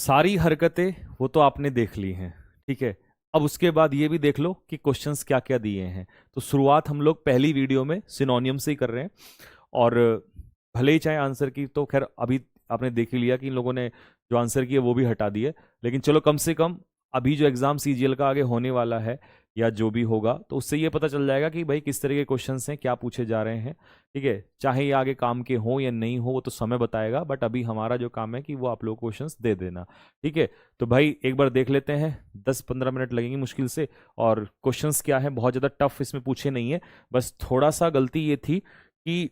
सारी हरकतें वो तो आपने देख ली हैं, ठीक है। अब उसके बाद ये भी देख लो कि क्वेश्चंस क्या क्या दिए हैं। तो शुरुआत हम लोग पहली वीडियो में सिनोनियम से ही कर रहे हैं। और भले ही चाहे आंसर की तो खैर अभी आपने देख ही लिया कि इन लोगों ने जो आंसर किए वो भी हटा दिए, लेकिन चलो कम से कम अभी जो एग्जाम सीजीएल का आगे होने वाला है या जो भी होगा तो उससे ये पता चल जाएगा कि भाई किस तरह के क्वेश्चंस हैं, क्या पूछे जा रहे हैं। ठीक है, चाहे ये आगे काम के हो या नहीं हो वो तो समय बताएगा, बट अभी हमारा जो काम है कि वो आप लोग क्वेश्चंस दे देना। ठीक है, तो भाई एक बार देख लेते हैं, 10-15 मिनट लगेंगे मुश्किल से। और क्वेश्चंस क्या है, बहुत ज़्यादा टफ इसमें पूछे नहीं है, बस थोड़ा सा गलती ये थी कि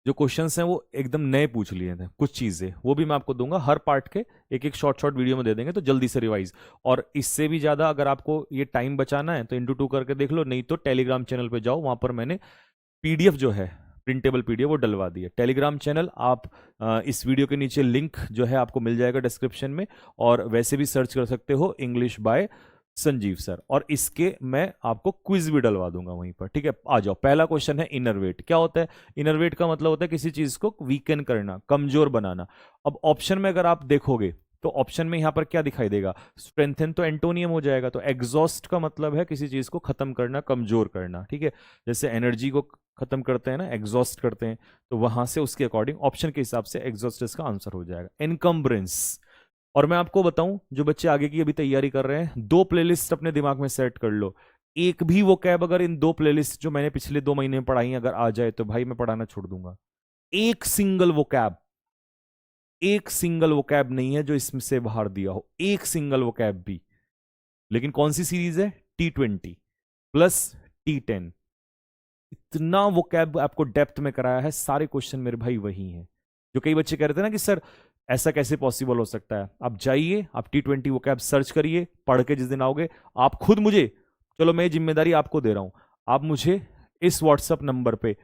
जो क्वेश्चंस हैं वो एकदम नए पूछ लिए थे। कुछ चीज़ें वो भी मैं आपको दूंगा, हर पार्ट के एक एक शॉर्ट शॉर्ट वीडियो में दे देंगे, तो जल्दी से रिवाइज। और इससे भी ज़्यादा अगर आपको ये टाइम बचाना है तो इंटू 2 करके देख लो, नहीं तो टेलीग्राम चैनल पे जाओ, वहाँ पर मैंने पीडीएफ जो है, प्रिंटेबल पीडीएफ वो डलवा दी है। टेलीग्राम चैनल आप इस वीडियो के नीचे लिंक जो है आपको मिल जाएगा डिस्क्रिप्शन में, और वैसे भी सर्च कर सकते हो इंग्लिश बाय संजीव सर, और इसके मैं आपको क्विज भी डलवा दूंगा वहीं पर। ठीक है, आ जाओ। पहला क्वेश्चन है इनर वेट। क्या होता है इनर वेट? का मतलब होता है किसी चीज को वीकन करना, कमजोर बनाना। अब ऑप्शन में अगर आप देखोगे तो ऑप्शन में यहां पर क्या दिखाई देगा? स्ट्रेंथन तो एंटोनियम हो जाएगा, तो एग्जॉस्ट का मतलब है किसी चीज को खत्म करना, कमजोर करना। ठीक है, जैसे एनर्जी को खत्म करते हैं ना, एग्जॉस्ट करते हैं, तो वहां से उसके अकॉर्डिंग ऑप्शन के हिसाब से एग्जॉस्ट इसका आंसर हो जाएगा। इनकम्बरेंस। और मैं आपको बताऊं, जो बच्चे आगे की अभी तैयारी कर रहे हैं, 2 प्लेलिस्ट अपने दिमाग में सेट कर लो। एक भी वो कैब अगर इन 2 प्लेलिस्ट जो मैंने पिछले 2 महीने में पढ़ाई अगर आ जाए तो भाई मैं पढ़ाना छोड़ दूंगा। एक सिंगल वो कैब, एक सिंगल वो कैब नहीं है जो इसमें से बाहर दिया हो, एक सिंगल वो कैब भी। लेकिन कौन सी सीरीज है? T20 plus T10। इतना वो कैब आपको डेप्थ में कराया है, सारे क्वेश्चन मेरे भाई वही हैं। जो कई बच्चे कह रहे थे ना कि सर ऐसा कैसे पॉसिबल हो सकता है, आप जाइए, आप T20 वो कैब सर्च करिए, पढ़ के जिस दिन आओगे आप खुद मुझे, चलो मैं जिम्मेदारी आपको दे रहा हूं, आप मुझे इस व्हाट्सअप नंबर पे,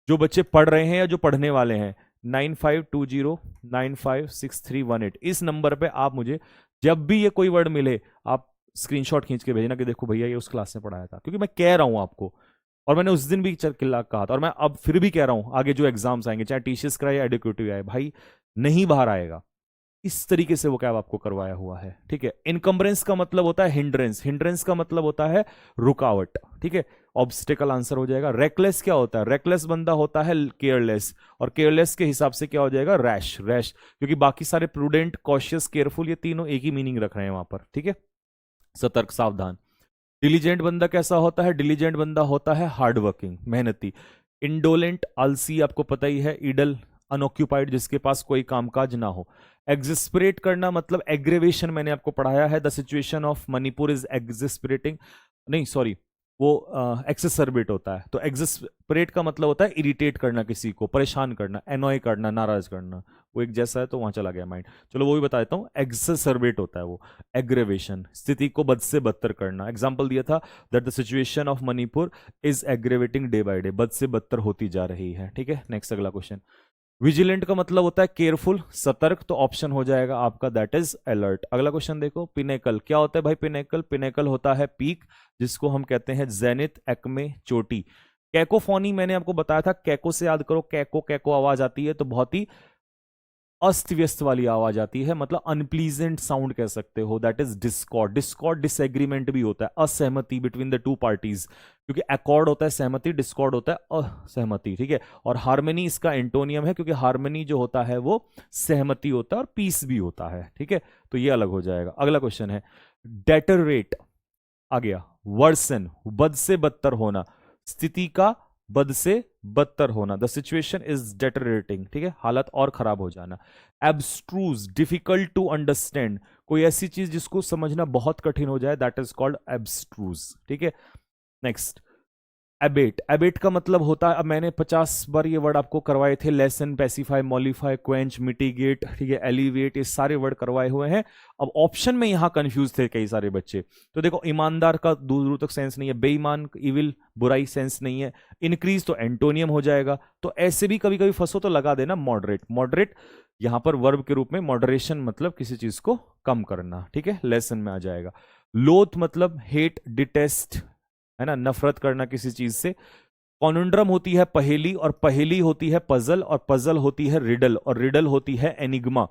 जो बच्चे पढ़ रहे हैं या जो पढ़ने वाले हैं, 9520956318, इस नंबर पे आप मुझे जब भी ये कोई वर्ड मिले आप स्क्रीनशॉट खींच के भेजना कि देखो भैया ये उस क्लास में पढ़ाया था। क्योंकि मैं कह रहा हूं आपको, और मैंने उस दिन भी किला कहा था, और मैं अब फिर भी कह रहा हूं, आगे जो एग्जाम्स आएंगे चाहे टीसीएस का या एडुकेटिव आए, भाई नहीं बाहर आएगा। इस तरीके से वो कैब आपको करवाया हुआ है। ठीक है, इनकम्बरेंस का मतलब होता है हिंड्रेंस, हिंड्रेंस का मतलब होता है रुकावट। ठीक है, ऑब्स्टिकल आंसर हो जाएगा। रेकलेस क्या होता है? रेकलेस बंदा होता है केयरलेस, और केयरलेस के हिसाब से क्या हो जाएगा? रैश, रैश, क्योंकि बाकी सारे प्रूडेंट, कॉशियस, केयरफुल, ये तीनों एक ही मीनिंग रख रहे हैं वहां पर। ठीक है, सतर्क, सावधान। डिलीजेंट बंदा कैसा होता है? डिलीजेंट बंदा होता है हार्ड वर्किंग, मेहनती। इंडोलेंट, आलसी, आपको पता ही है। इडल, अनऑक्यूपाइड, जिसके पास कोई कामकाज ना हो। एग्जिस्परेट करना मतलब एग्रेवेशन, मैंने आपको पढ़ाया है, the situation of Manipur is exasperating, नहीं सॉरी, वो एक्सेसरबेट होता है। तो एग्जिस्परेट का मतलब होता है इरिटेट करना, किसी को परेशान करना, एनॉय करना, नाराज करना। वो एक जैसा है तो वहां चला गया माइंड, चलो वो भी बता देता हूँ। एक्सेसरबेट होता है वो एग्रेवेशन, स्थिति को बद से बदतर करना। एग्जाम्पल दिया था that the situation of Manipur is aggravating day by day, बद से बदतर होती जा रही है। ठीक है, नेक्स्ट अगला क्वेश्चन। विजिलेंट का मतलब होता है केयरफुल, सतर्क, तो ऑप्शन हो जाएगा आपका दैट इज अलर्ट। अगला क्वेश्चन देखो, पिनेकल। क्या होता है भाई पिनेकल? पिनेकल होता है पीक, जिसको हम कहते हैं जेनिथ, एक्मे, चोटी। कैकोफोनी मैंने आपको बताया था, कैको से याद करो, कैको कैको आवाज आती है तो बहुत ही अस्त व्यस्त वाली आवाज आती है, मतलब अनप्लीजेंट साउंड कह सकते हो, that is Discord. Discord disagreement भी होता है, असहमति बिटवीन द टू पार्टीज, क्योंकि अकॉर्ड होता है सहमति, डिस्कॉर्ड होता है असहमति। ठीक है, और हार्मनी इसका एंटोनियम है, क्योंकि हार्मनी जो होता है वो सहमति होता है और पीस भी होता है। ठीक है, तो ये अलग हो जाएगा। अगला क्वेश्चन है डेटरेट, आ गया। वर्सन, बद से बदतर होना, स्थिति का बद से बदतर होना, द सिचुएशन इज डेटरेटिंग। ठीक है, हालत और खराब हो जाना। एब्स्ट्रूज, डिफिकल्ट टू अंडरस्टैंड, कोई ऐसी चीज जिसको समझना बहुत कठिन हो जाए, दैट इज कॉल्ड एब्स्ट्रूज। ठीक है, नेक्स्ट एबेट। एबेट का मतलब होता है, अब मैंने 50 बार ये वर्ड आपको करवाए थे, लेसन, पेसिफाई, मॉलिफाई, क्वेंच, मिटिगेट, ठीक है, एलिवेट, ये सारे वर्ड करवाए हुए हैं। अब ऑप्शन में यहां कंफ्यूज थे कई सारे बच्चे, तो देखो ईमानदार का दूर दूर तक सेंस नहीं है, बेईमान, इविल, बुराई सेंस नहीं है। इंक्रीज तो एंटोनियम हो जाएगा, तो ऐसे भी कभी कभी फंसो तो लगा देना मॉडरेट। मॉडरेट यहां पर वर्ब के रूप में, मॉडरेशन मतलब किसी चीज को कम करना। ठीक है, लेसन में आ जाएगा। लोथ मतलब हेट, डिटेस्ट, है ना, नफरत करना किसी चीज से। कॉन्ड्रम होती है पहेली, और पहेली होती है पजल, और पजल होती है रिडल, और रिडल होती है एनिग्मा।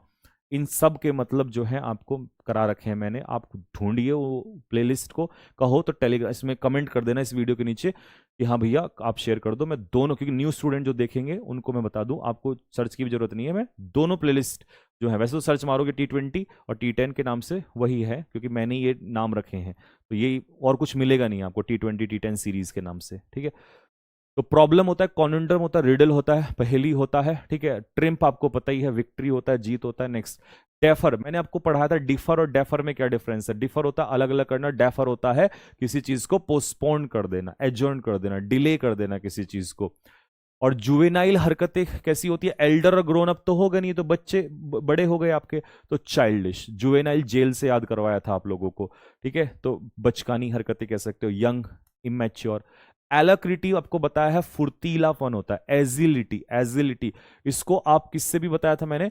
इन सब के मतलब जो है आपको करा रखे हैं मैंने। आप ढूंढिए वो प्लेलिस्ट को, कहो तो टेलीग्राम इसमें कमेंट कर देना इस वीडियो के नीचे कि हाँ भैया आप शेयर कर दो। मैं दोनों, क्योंकि न्यू स्टूडेंट जो देखेंगे उनको मैं बता दूं, आपको सर्च की भी जरूरत नहीं है, मैं दोनों प्लेलिस्ट जो है, वैसे तो सर्च मारोगे T20 और T10 के नाम से वही है, क्योंकि मैंने ये नाम रखे हैं, तो ये और कुछ मिलेगा नहीं आपको T20 T10 सीरीज के नाम से, ठीक है। तो प्रॉब्लम होता है, कॉन्यूंडरम होता है, रिडल होता है, पहेली होता है, ठीक है। ट्रिम्प आपको पता ही है, विक्ट्री होता है, जीत होता है। नेक्स्ट डेफर, मैंने आपको पढ़ाया था डिफर और डेफर में क्या डिफरेंस है। डिफर होता है अलग अलग करना, डेफर होता है किसी चीज को पोस्टपोन कर देना, एडजर्न कर देना, डिले कर देना किसी चीज को। और जुवेनाइल हरकतें कैसी होती है, एल्डर और ग्रोन अप तो हो गए, नहीं तो बच्चे बड़े हो गए आपके, तो चाइल्डिश। जुवेनाइल जेल से याद करवाया था आप लोगों को, ठीक है, तो बचकानी हरकतें कह सकते हो, यंग, इमेच्योर। एलाक्रिटी आपको बताया है फुर्तीलापन होता है, एजिलिटी, एजिलिटी इसको आप किससे भी बताया था मैंने,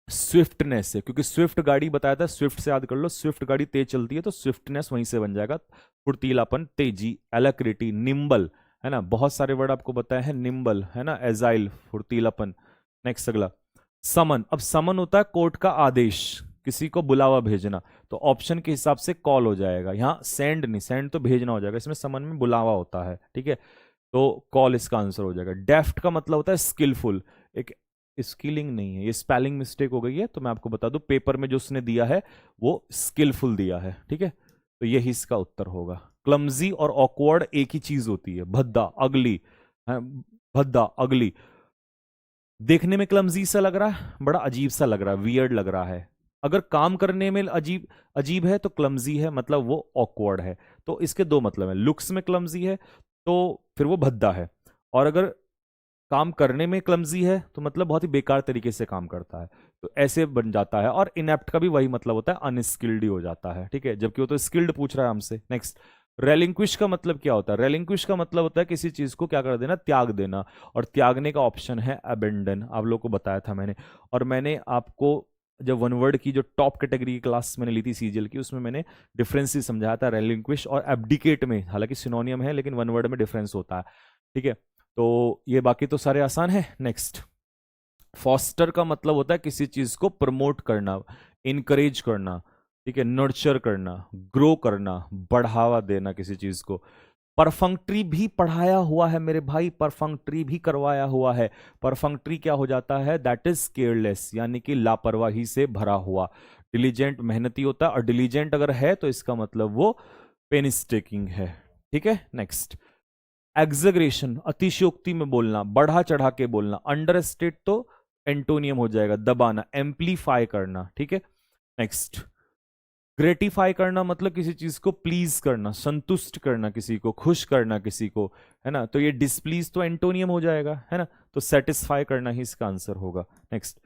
स्विफ्टनेस से, क्योंकि स्विफ्ट गाड़ी बताया था, स्विफ्ट से याद कर लो, स्विफ्ट गाड़ी तेज चलती है तो स्विफ्टनेस वहीं से बन जाएगा, फुर्तीलापन, तेजी। एलाक्रिटी, निम्बल, है ना, बहुत सारे वर्ड आपको बताए हैं, निम्बल है ना, एजाइल, फुर्तीलापन। नेक्स्ट अगला समन। अब समन होता है कोर्ट का आदेश, किसी को बुलावा भेजना, तो ऑप्शन के हिसाब से कॉल हो जाएगा, यहाँ सेंड नहीं, सेंड तो भेजना हो जाएगा, इसमें समन में बुलावा होता है, ठीक है, तो कॉल इसका आंसर हो जाएगा। डेफ्ट का मतलब होता है स्किलफुल, एक स्किलिंग नहीं है, ये स्पेलिंग मिस्टेक हो गई है, तो मैं आपको बता दूं पेपर में जो उसने दिया है वो स्किलफुल दिया है, ठीक है, तो यही इसका उत्तर होगा। क्लमजी और ऑकवर्ड एक ही चीज होती है, भद्दा, अगली है, भद्दा, अगली। देखने में क्लमजी सा लग रहा है, बड़ा अजीब सा लग रहा है, वियर्ड लग रहा है। अगर काम करने में अजीब अजीब है तो क्लमजी है, मतलब वो ऑकवर्ड है। तो इसके दो मतलब है, लुक्स में क्लमजी है तो फिर वो भद्दा है, और अगर काम करने में क्लमजी है तो मतलब बहुत ही बेकार तरीके से काम करता है, तो ऐसे बन जाता है। और इनेप्ट का भी वही मतलब होता है, अनस्किल्ड ही हो जाता है, ठीक है, जबकि वो तो स्किल्ड पूछ रहा है हमसे। नेक्स्ट रेलिंक्विश का मतलब क्या होता है, रेलिंक्विश का मतलब होता है किसी चीज को क्या कर देना, त्याग देना, और त्यागने का ऑप्शन है अबेंडन, आप लोगों को बताया था मैंने। और मैंने आपको जब वन वर्ड की जो टॉप कैटेगरी की क्लास मैंने ली थी सीजीएल की, उसमें मैंने डिफरेंस ही समझाया था रेलिंक्विश और एब्डिकेट में, हालांकि सिनोनियम है लेकिन वन वर्ड में डिफरेंस होता है, ठीक है। तो ये बाकी तो सारे आसान है। नेक्स्ट फॉस्टर का मतलब होता है किसी चीज को प्रमोट करना, इनकरेज करना, ठीक है, नर्चर करना, ग्रो करना, बढ़ावा देना किसी चीज को। परफंक्ट्री भी पढ़ाया हुआ है मेरे भाई, परफंक्ट्री भी करवाया हुआ है। परफंक्ट्री क्या हो जाता है, दैट इज केयरलेस, यानी कि लापरवाही से भरा हुआ। डिलीजेंट मेहनती होता है, और डिलीजेंट अगर है तो इसका मतलब वो पेनिस्टेकिंग है, ठीक है। नेक्स्ट एग्जगरेशन, अतिशयोक्ति में बोलना, बढ़ा चढ़ा के बोलना। अंडरस्टेट तो एंटोनियम हो जाएगा, दबाना, एम्पलीफाई करना, ठीक है। नेक्स्ट ग्रेटिफाई करना मतलब किसी चीज को प्लीज करना, संतुष्ट करना, किसी को खुश करना किसी को, है ना, तो ये डिस्प्लीज तो एंटोनियम हो जाएगा, है ना, तो सेटिस्फाई करना ही इसका आंसर होगा। नेक्स्ट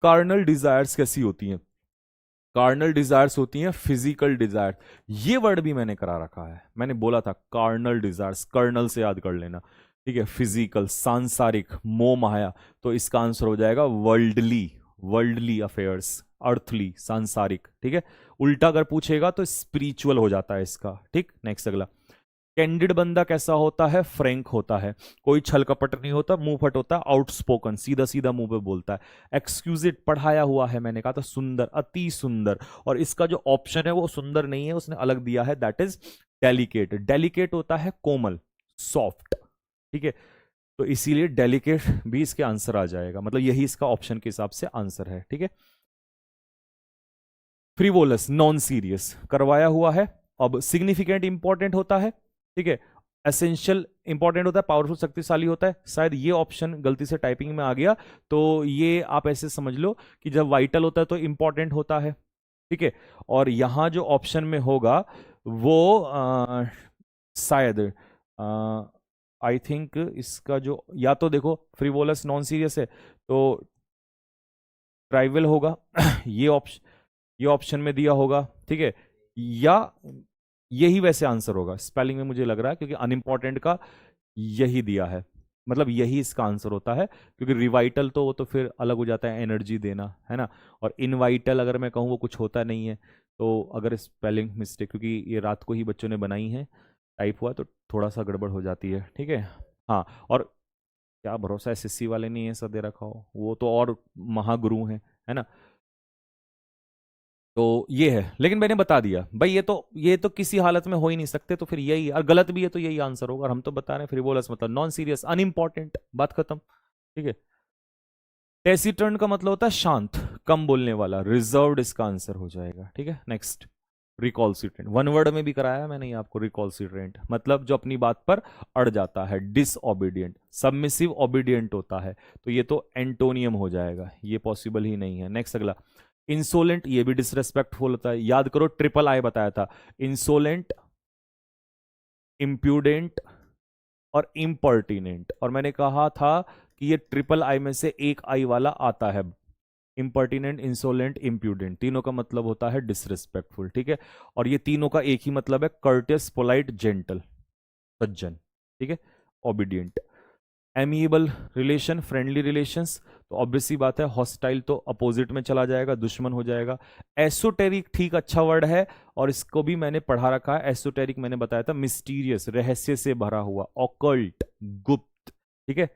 कार्नल डिजायर्स कैसी होती हैं, कार्नल डिजायर्स होती हैं फिजिकल डिजायर। ये वर्ड भी मैंने करा रखा है, मैंने बोला था कार्नल डिजायर्स, कर्नल से याद कर लेना, ठीक है। फिजिकल, सांसारिक, मोह माया, तो इसका आंसर हो जाएगा वर्ल्डली, वर्ल्डली अफेयर्स, अर्थली, सांसारिक, ठीक है। उल्टा अगर पूछेगा तो स्पिरिचुअल हो जाता है इसका, ठीक। नेक्स्ट अगला कैंडिड बंदा कैसा होता है, फ्रैंक होता है, कोई छल कपट नहीं होता, मुंह फट होता है, आउटस्पोकन, सीधा सीधा मुंह पे बोलता है। एक्सक्यूजिट पढ़ाया हुआ है, मैंने कहा था सुंदर, अति सुंदर, और इसका जो ऑप्शन है वो सुंदर नहीं है, उसने अलग दिया है, दैट इज डेलिकेट। डेलिकेट होता है कोमल, सॉफ्ट, ठीक है, तो इसीलिए डेलिकेट भी इसके आंसर आ जाएगा, मतलब यही इसका ऑप्शन के हिसाब से आंसर है, ठीक है। फ्रीवोलस, नॉन सीरियस, करवाया हुआ है। अब सिग्निफिकेंट इंपॉर्टेंट होता है, ठीक है, एसेंशियल इंपॉर्टेंट होता है, पावरफुल शक्तिशाली होता है। शायद ये ऑप्शन गलती से टाइपिंग में आ गया, तो ये आप ऐसे समझ लो कि जब वाइटल होता है तो इंपॉर्टेंट होता है, ठीक है। और यहां जो ऑप्शन में होगा वो शायद आई थिंक इसका जो, या तो देखो फ्रीवोलस नॉन सीरियस है तो ट्राइवल होगा ये ऑप्शन में दिया होगा, ठीक है, या यही वैसे आंसर होगा, स्पेलिंग में मुझे लग रहा है, क्योंकि अनइम्पॉर्टेंट का यही दिया है, मतलब यही इसका आंसर होता है, क्योंकि रिवाइटल तो वो तो फिर अलग हो जाता है, एनर्जी देना, है ना, और इनवाइटल अगर मैं कहूँ वो कुछ होता नहीं है, तो अगर स्पेलिंग मिस्टेक, क्योंकि ये रात को ही बच्चों ने बनाई है, टाइप हुआ तो थोड़ा सा गड़बड़ हो जाती है, ठीक है। हाँ, और क्या भरोसा एसएससी वाले नहीं ऐसा दे रखा हो, वो तो और महागुरु हैं, है ना। तो ये है, लेकिन मैंने बता दिया भाई, ये तो किसी हालत में हो ही नहीं सकते, तो फिर यही, और गलत भी है तो यही आंसर होगा, और हम तो बता रहे हैं फ्रिवोलस मतलब नॉन सीरियस, अनइंपॉर्टेंट, बात खत्म। ठीक है। टेसिटर्न का मतलब होता है शांत, कम बोलने वाला, रिजर्व्ड इसका आंसर हो जाएगा। ठीक है, नेक्स्ट। रिकॉल्सिट्रेंट, वन वर्ड में भी कराया मैंने ये आपको, रिकॉल्सिट्रेंट मतलब जो अपनी बात पर अड़ जाता है। डिसओबीडियंट, सबमिसिव ओबीडियंट होता है, तो ये तो एंटोनियम हो जाएगा, ये पॉसिबल ही नहीं है। नेक्स्ट अगला, इंसोलेंट, ये भी डिसरेस्पेक्टफुल होता है, याद करो ट्रिपल आई बताया था, इंसोलेंट, इम्प्यूडेंट और इम्पर्टिनेंट, और मैंने कहा था कि ये ट्रिपल आई में से एक आई वाला आता है, इम्पर्टिनेंट, इंसोलेंट, इम्प्यूडेंट, तीनों का मतलब होता है डिसरिस्पेक्टफुल। ठीक है, और ये तीनों का एक ही मतलब है, कर्टियस, पोलाइट, जेंटल, सज्जन। ठीक है, obedient. Amiable relation, friendly relations, तो ऑब्वियस सी बात है, हॉस्टाइल तो अपोजिट में चला जाएगा, दुश्मन हो जाएगा। एसोटेरिक, ठीक, अच्छा वर्ड है, और इसको भी मैंने पढ़ा रखा है। एसोटेरिक मैंने बताया था, मिस्टीरियस, रहस्य से भरा हुआ, ऑकल्ट, गुप्त। ठीक है।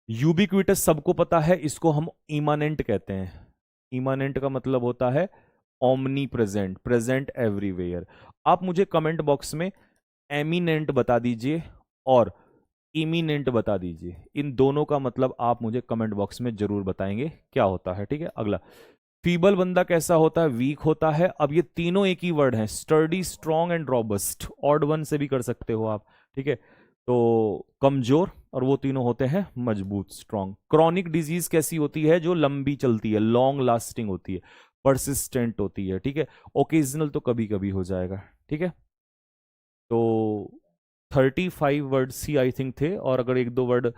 यूबिक्विटस सबको पता है, इसको हम इमानेंट कहते हैं। इमानेंट का मतलब होता है ओमनी प्रेजेंट, प्रेजेंट एवरीवेयर। आप मुझे कमेंट बॉक्स में एमिनेंट बता दीजिए और इमिनेंट बता दीजिए, इन दोनों का मतलब आप मुझे कमेंट बॉक्स में जरूर बताएंगे क्या होता है। ठीक है, अगला, फीबल बंदा कैसा होता है, वीक होता है। अब ये तीनों एक ही वर्ड है, sturdy, strong and robust, odd one से भी कर सकते हो आप। ठीक है, तो कमजोर, और वो तीनों होते हैं मजबूत, स्ट्रॉन्ग। क्रॉनिक डिजीज कैसी होती है, जो लंबी चलती है, लॉन्ग लास्टिंग होती है, परसिस्टेंट होती है। ठीक है, ओकेजनल तो कभी कभी हो जाएगा। ठीक है, तो 35 वर्ड्स ही आई थिंक थे, और अगर एक दो वर्ड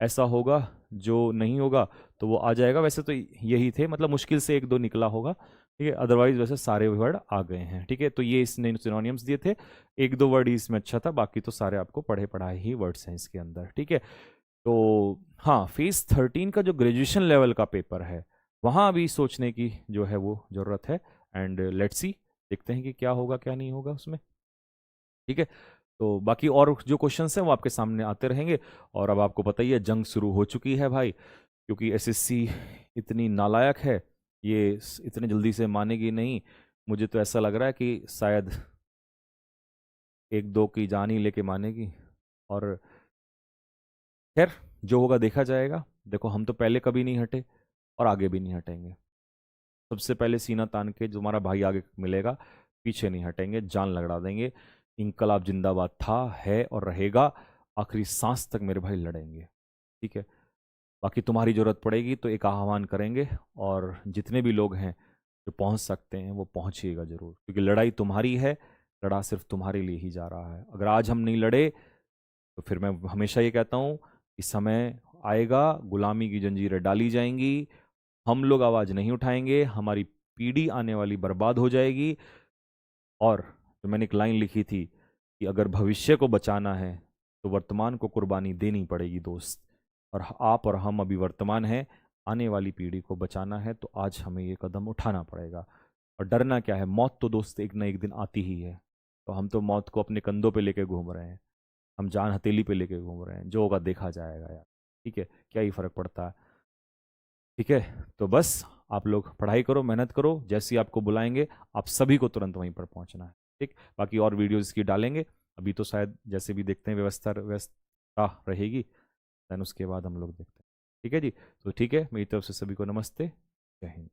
ऐसा होगा जो नहीं होगा तो वो आ जाएगा। वैसे तो यही थे, मतलब मुश्किल से एक दो निकला होगा। ठीक है, अदरवाइज वैसे सारे वर्ड आ गए हैं। ठीक है, तो ये इसने सिनोनियम्स दिए थे, एक दो वर्ड ही इसमें अच्छा था, बाकी तो सारे आपको पढ़े पढ़ाए ही वर्ड्स हैं इसके अंदर। ठीक है, तो हाँ, फेज 13 का जो ग्रेजुएशन लेवल का पेपर है, वहाँ अभी सोचने की जो है वो ज़रूरत है। एंड लेट्स सी, देखते हैं कि क्या होगा क्या नहीं होगा उसमें। ठीक है, तो बाकी और जो क्वेश्चंस हैं वो आपके सामने आते रहेंगे। और अब आपको पता ही है, जंग शुरू हो चुकी है भाई, क्योंकि एसएससी इतनी नालायक है, ये इतने जल्दी से मानेगी नहीं। मुझे तो ऐसा लग रहा है कि शायद एक दो की जान ही लेके मानेगी। और खैर, जो होगा देखा जाएगा। देखो, हम तो पहले कभी नहीं हटे और आगे भी नहीं हटेंगे। सबसे पहले सीना तान के जो हमारा भाई आगे मिलेगा, पीछे नहीं हटेंगे, जान लगड़ा देंगे। इनकलाब जिंदाबाद था, है और रहेगा, आखिरी सांस तक मेरे भाई लड़ेंगे। ठीक है, बाकी तुम्हारी जरूरत पड़ेगी तो एक आह्वान करेंगे, और जितने भी लोग हैं जो पहुंच सकते हैं वो पहुंचिएगा जरूर, क्योंकि लड़ाई तुम्हारी है, लड़ा सिर्फ तुम्हारे लिए ही जा रहा है। अगर आज हम नहीं लड़े तो फिर मैं हमेशा ये कहता हूँ कि समय आएगा, गुलामी की जंजीरें डाली जाएंगी, हम लोग आवाज नहीं उठाएंगे, हमारी पीढ़ी आने वाली बर्बाद हो जाएगी। और जो मैंने एक लाइन लिखी थी कि अगर भविष्य को बचाना है तो वर्तमान को कुर्बानी देनी पड़ेगी दोस्त। और आप और हम अभी वर्तमान हैं, आने वाली पीढ़ी को बचाना है तो आज हमें ये कदम उठाना पड़ेगा। और डरना क्या है, मौत तो दोस्त एक ना एक दिन आती ही है। तो हम तो मौत को अपने कंधों पे लेके घूम रहे हैं, हम जान हथेली पे लेके घूम रहे हैं, जो होगा देखा जाएगा यार। ठीक है, क्या ही फर्क पड़ता है। ठीक है, तो बस आप लोग पढ़ाई करो, मेहनत करो, जैसे ही आपको बुलाएंगे आप सभी को तुरंत वहीं पर पहुंचना है। ठीक, बाकी और वीडियोस की डालेंगे, अभी तो शायद जैसे भी देखते हैं व्यवस्था रहेगी, देन उसके बाद हम लोग देखते हैं। ठीक है जी, तो ठीक है, मेरी तरफ से सभी को नमस्ते, जय हिंद।